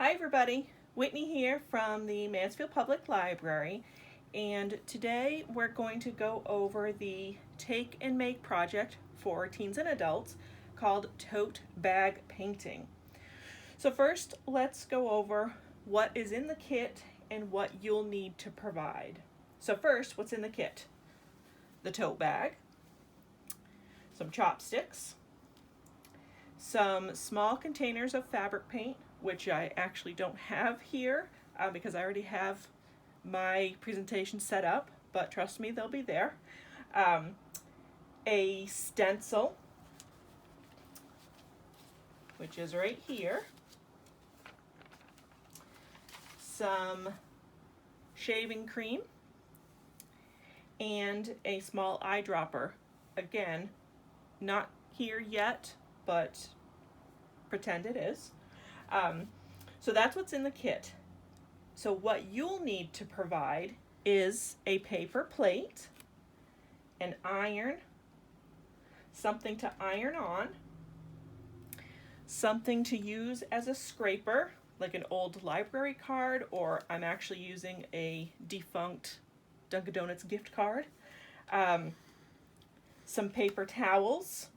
Hi everybody, Whitney here from the Mansfield Public Library, and today we're going to go over the take and make project for teens and adults called tote bag painting. So first, let's go over what is in the kit and what you'll need to provide. So first, what's in the kit? The tote bag, some chopsticks, some small containers of fabric paint, which I actually don't have here because I already have my presentation set up, but trust me, they'll be there. A stencil, which is right here. Some shaving cream and a small eyedropper. Again, not here yet, but pretend it is. So that's what's in the kit. So what you'll need to provide is a paper plate, an iron, something to iron on, something to use as a scraper, like an old library card, or I'm actually using a defunct Dunkin' Donuts gift card, some paper towels,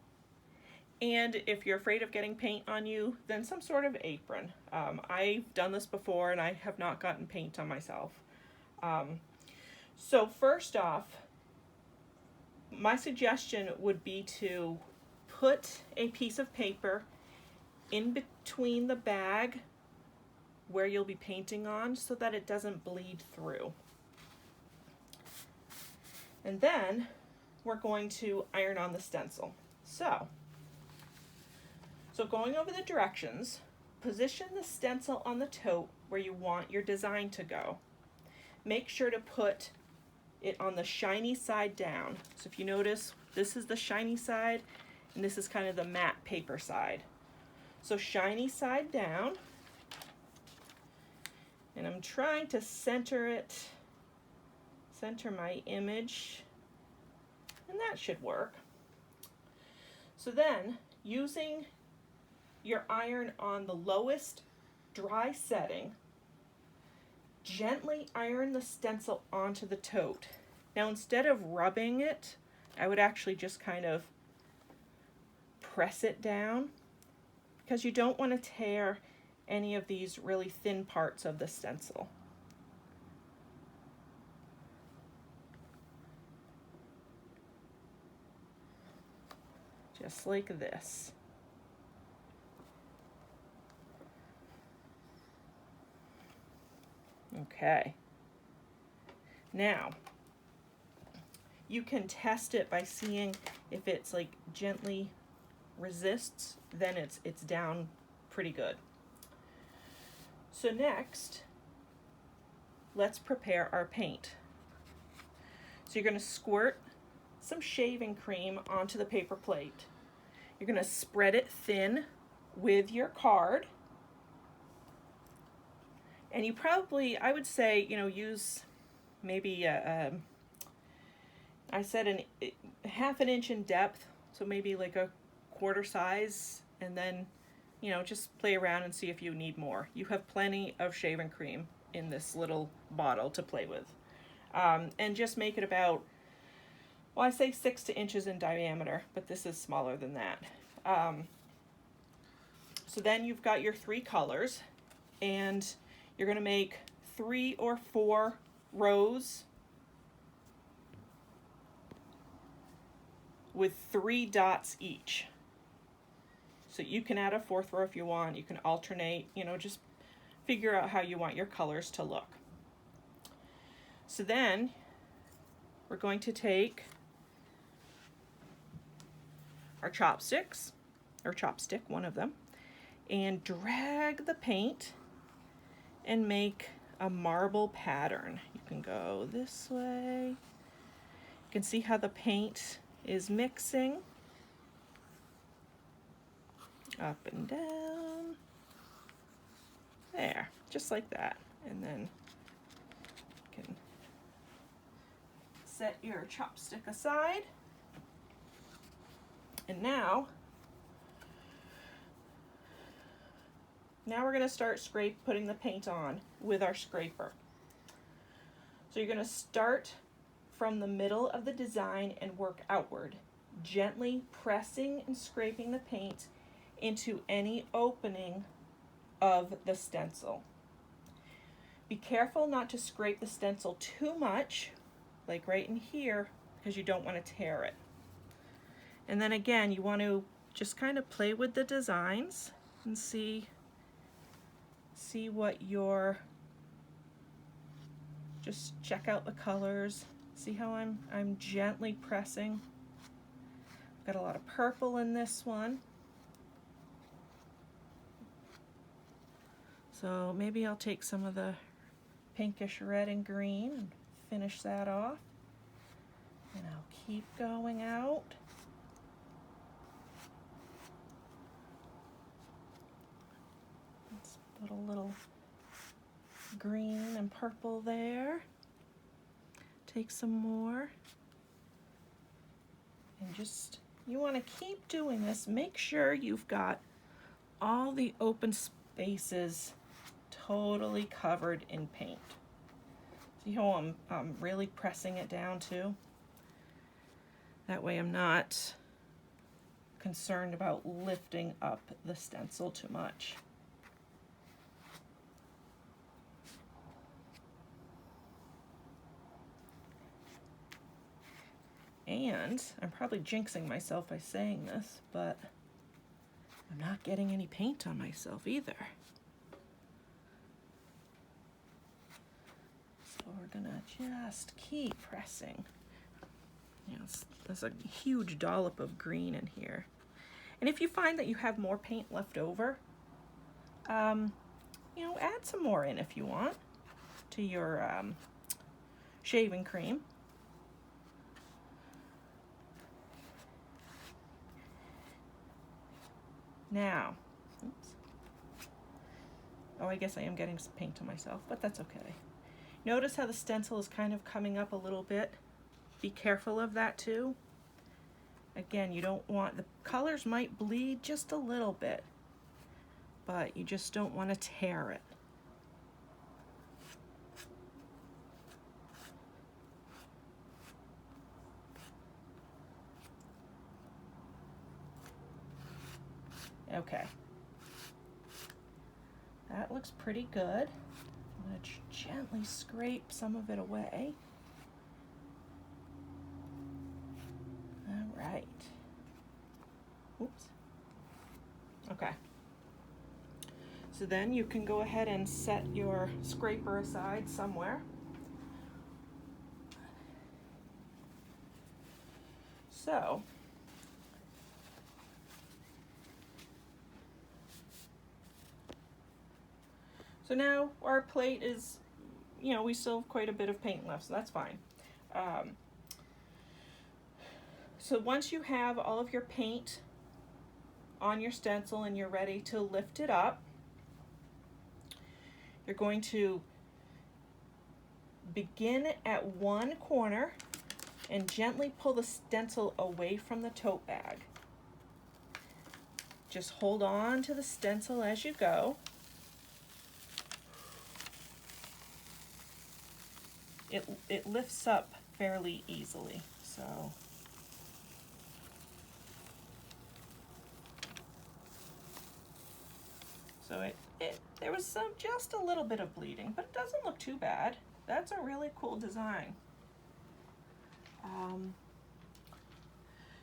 and if you're afraid of getting paint on you, then some sort of apron. I've done this before and I have not gotten paint on myself. So first off, my suggestion would be to put a piece of paper in between the bag where you'll be painting on so that it doesn't bleed through. And then we're going to iron on the stencil. So going over the directions, position the stencil on the tote where you want your design to go. Make sure to put it on the shiny side down. So if you notice, this is the shiny side and this is kind of the matte paper side. So shiny side down, and I'm trying to center my image, and that should work. So then, using your iron on the lowest dry setting, gently iron the stencil onto the tote. Now instead of rubbing it, I would actually just kind of press it down because you don't want to tear any of these really thin parts of the stencil. Just like this. Okay. Now, you can test it by seeing if it's like gently resists, then it's down pretty good. So next, let's prepare our paint. So you're going to squirt some shaving cream onto the paper plate. You're going to spread it thin with your card. And you probably, I would say, use maybe I said half an inch in depth, so maybe like a quarter size, and then, just play around and see if you need more. You have plenty of shaving cream in this little bottle to play with. And just make it about, well, I say 6 to inches in diameter, but this is smaller than that. So then you've got your 3 colors, and you're going to make 3 or 4 rows with 3 dots each. So you can add a 4th row if you want. You can alternate, just figure out how you want your colors to look. So then we're going to take our chopsticks, or chopstick, one of them, and drag the paint and make a marble pattern. You can go this way. You can see how the paint is mixing up and down. There, just like that. And then you can set your chopstick aside. And now Now we're going to start putting the paint on with our scraper. So you're going to start from the middle of the design and work outward, gently pressing and scraping the paint into any opening of the stencil. Be careful not to scrape the stencil too much, like right in here, because you don't want to tear it. And then again, you want to just kind of play with the designs and see what your, just check out the colors. See how I'm gently pressing. Got a lot of purple in this one. So maybe I'll take some of the pinkish red and green and finish that off. And I'll keep going out. Let's put a little green and purple there. Take some more. And just, you want to keep doing this. Make sure you've got all the open spaces totally covered in paint. See how I'm really pressing it down too? That way I'm not concerned about lifting up the stencil too much. And I'm probably jinxing myself by saying this, but I'm not getting any paint on myself either. So we're gonna just keep pressing. Yes, there's a huge dollop of green in here. And if you find that you have more paint left over, you know, add some more in if you want to your shaving cream. Now, oops. Oh, I guess I am getting some paint on myself, but that's okay. Notice how the stencil is kind of coming up a little bit. Be careful of that too. Again, you don't want, the colors might bleed just a little bit, but you just don't want to tear it. Okay. That looks pretty good. I'm going to gently scrape some of it away. All right. Oops. Okay. So then you can go ahead and set your scraper aside somewhere. So now our plate is, you know, we still have quite a bit of paint left, so that's fine. So once you have all of your paint on your stencil and you're ready to lift it up, you're going to begin at one corner and gently pull the stencil away from the tote bag. Just hold on to the stencil as you go. It lifts up fairly easily, so. So there was just a little bit of bleeding, but it doesn't look too bad. That's a really cool design.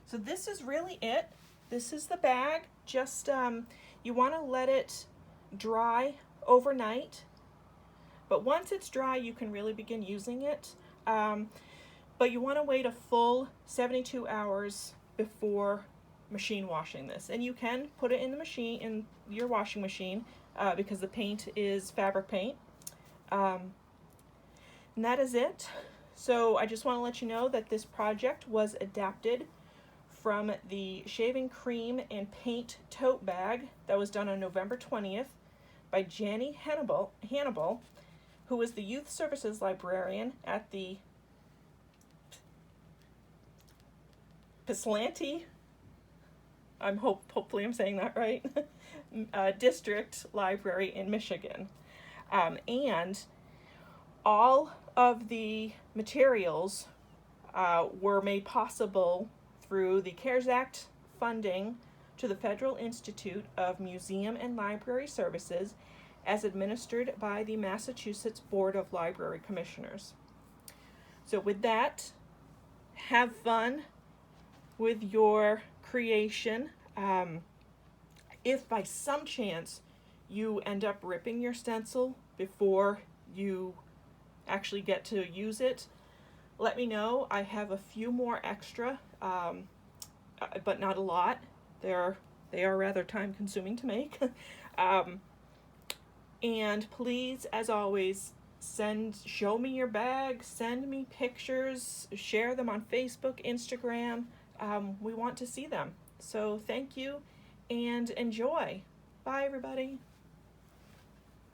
So this is really it. This is the bag. Just, you want to let it dry overnight. But once it's dry, you can really begin using it. But you want to wait a full 72 hours before machine washing this. And you can put it in the machine, in your washing machine, because the paint is fabric paint. And that is it. So I just want to let you know that this project was adapted from the shaving cream and paint tote bag that was done on November 20th by Janie Hannibal, who is the youth services librarian at the Ypsilanti, hopefully I'm saying that right, district library in Michigan. And all of the materials were made possible through the CARES Act funding to the Federal Institute of Museum and Library Services as administered by the Massachusetts Board of Library Commissioners. So with that, have fun with your creation. If by some chance you end up ripping your stencil before you actually get to use it, let me know. I have a few more extra, but not a lot. They are rather time consuming to make. And please, as always, show me your bag, send me pictures, share them on Facebook, Instagram. We want to see them. So thank you and enjoy. Bye, everybody.